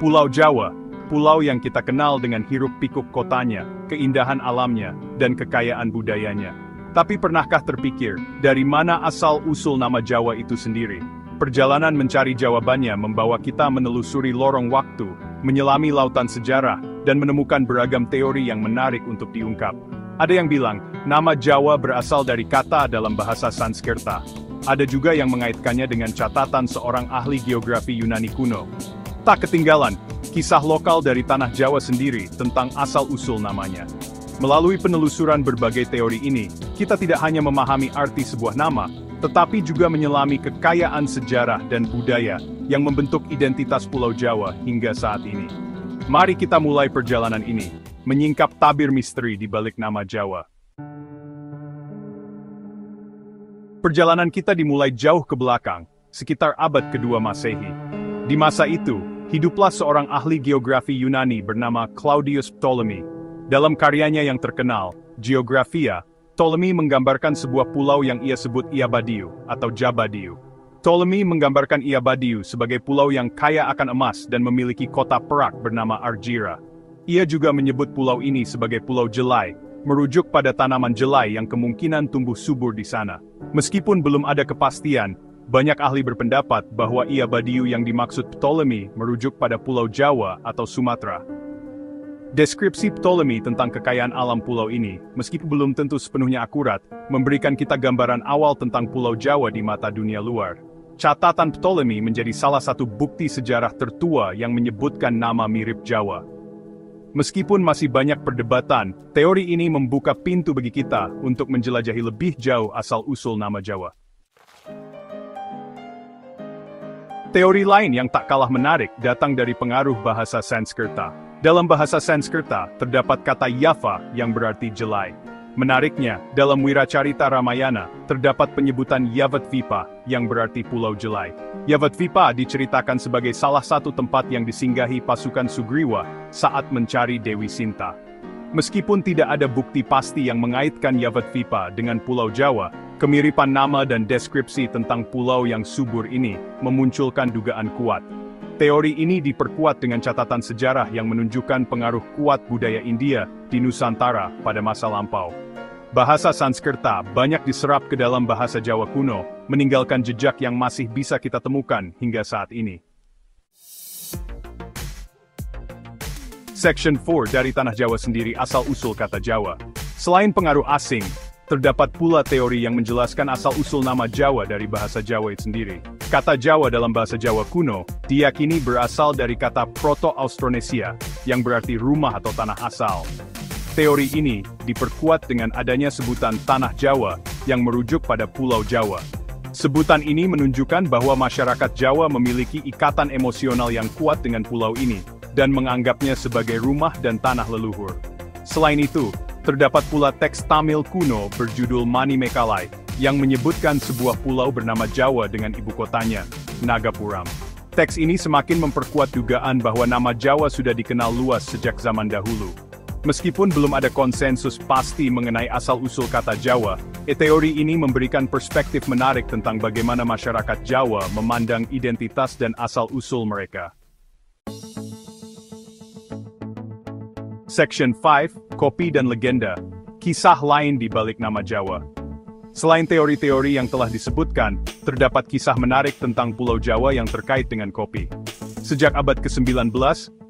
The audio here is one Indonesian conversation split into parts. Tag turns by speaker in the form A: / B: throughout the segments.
A: Pulau Jawa, pulau yang kita kenal dengan hiruk-pikuk kotanya, keindahan alamnya, dan kekayaan budayanya. Tapi pernahkah terpikir, dari mana asal-usul nama Jawa itu sendiri? Perjalanan mencari jawabannya membawa kita menelusuri lorong waktu, menyelami lautan sejarah, dan menemukan beragam teori yang menarik untuk diungkap. Ada yang bilang, nama Jawa berasal dari kata dalam bahasa Sanskerta. Ada juga yang mengaitkannya dengan catatan seorang ahli geografi Yunani kuno. Tak ketinggalan, kisah lokal dari tanah Jawa sendiri tentang asal-usul namanya. Melalui penelusuran berbagai teori ini, kita tidak hanya memahami arti sebuah nama, tetapi juga menyelami kekayaan sejarah dan budaya yang membentuk identitas Pulau Jawa hingga saat ini. Mari kita mulai perjalanan ini, menyingkap tabir misteri di balik nama Jawa. Perjalanan kita dimulai jauh ke belakang, sekitar abad kedua Masehi. Di masa itu, hiduplah seorang ahli geografi Yunani bernama Claudius Ptolemy. Dalam karyanya yang terkenal, Geographia, Ptolemy menggambarkan sebuah pulau yang ia sebut Iabadiu atau Jabadiu. Ptolemy menggambarkan Iabadiu sebagai pulau yang kaya akan emas dan memiliki kota perak bernama Argira. Ia juga menyebut pulau ini sebagai Pulau Jelai, merujuk pada tanaman jelai yang kemungkinan tumbuh subur di sana. Meskipun belum ada kepastian, banyak ahli berpendapat bahwa Iabadiu yang dimaksud Ptolemy merujuk pada Pulau Jawa atau Sumatera. Deskripsi Ptolemy tentang kekayaan alam pulau ini, meskipun belum tentu sepenuhnya akurat, memberikan kita gambaran awal tentang Pulau Jawa di mata dunia luar. Catatan Ptolemy menjadi salah satu bukti sejarah tertua yang menyebutkan nama mirip Jawa. Meskipun masih banyak perdebatan, teori ini membuka pintu bagi kita untuk menjelajahi lebih jauh asal-usul nama Jawa. Teori lain yang tak kalah menarik datang dari pengaruh bahasa Sanskerta. Dalam bahasa Sanskerta, terdapat kata Yava yang berarti jelai. Menariknya, dalam Wiracarita Ramayana, terdapat penyebutan Yavatvipa yang berarti Pulau Jelai. Yavatvipa diceritakan sebagai salah satu tempat yang disinggahi pasukan Sugriwa saat mencari Dewi Sinta. Meskipun tidak ada bukti pasti yang mengaitkan Yavatvipa dengan Pulau Jawa, kemiripan nama dan deskripsi tentang pulau yang subur ini memunculkan dugaan kuat. Teori ini diperkuat dengan catatan sejarah yang menunjukkan pengaruh kuat budaya India di Nusantara pada masa lampau. Bahasa Sanskerta banyak diserap ke dalam bahasa Jawa kuno, meninggalkan jejak yang masih bisa kita temukan hingga saat ini. Section 4 dari Tanah Jawa sendiri asal-usul kata Jawa. Selain pengaruh asing, terdapat pula teori yang menjelaskan asal-usul nama Jawa dari bahasa Jawa itu sendiri. Kata Jawa dalam bahasa Jawa kuno diyakini berasal dari kata Proto-Austronesia, yang berarti rumah atau tanah asal. Teori ini diperkuat dengan adanya sebutan Tanah Jawa yang merujuk pada Pulau Jawa. Sebutan ini menunjukkan bahwa masyarakat Jawa memiliki ikatan emosional yang kuat dengan pulau ini, dan menganggapnya sebagai rumah dan tanah leluhur. Selain itu, terdapat pula teks Tamil kuno berjudul Mani Mekalai, yang menyebutkan sebuah pulau bernama Jawa dengan ibu kotanya, Nagapuram. Teks ini semakin memperkuat dugaan bahwa nama Jawa sudah dikenal luas sejak zaman dahulu. Meskipun belum ada konsensus pasti mengenai asal-usul kata Jawa, teori ini memberikan perspektif menarik tentang bagaimana masyarakat Jawa memandang identitas dan asal-usul mereka. Section 5, Kopi dan Legenda, kisah lain di balik nama Jawa. Selain teori-teori yang telah disebutkan, terdapat kisah menarik tentang Pulau Jawa yang terkait dengan kopi. Sejak abad ke-19,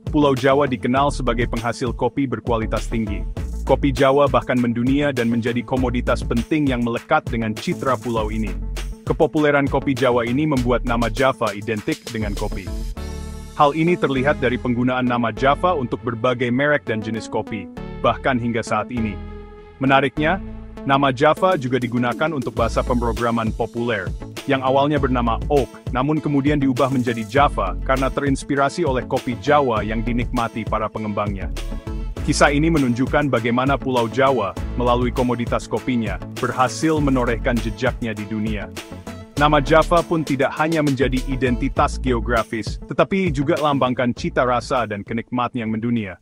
A: Pulau Jawa dikenal sebagai penghasil kopi berkualitas tinggi. Kopi Jawa bahkan mendunia dan menjadi komoditas penting yang melekat dengan citra pulau ini. Kepopuleran kopi Jawa ini membuat nama Java identik dengan kopi. Hal ini terlihat dari penggunaan nama Java untuk berbagai merek dan jenis kopi, bahkan hingga saat ini. Menariknya, nama Java juga digunakan untuk bahasa pemrograman populer, yang awalnya bernama Oak, namun kemudian diubah menjadi Java karena terinspirasi oleh kopi Jawa yang dinikmati para pengembangnya. Kisah ini menunjukkan bagaimana Pulau Jawa, melalui komoditas kopinya, berhasil menorehkan jejaknya di dunia. Nama Java pun tidak hanya menjadi identitas geografis, tetapi juga lambangkan cita rasa dan kenikmatan yang mendunia.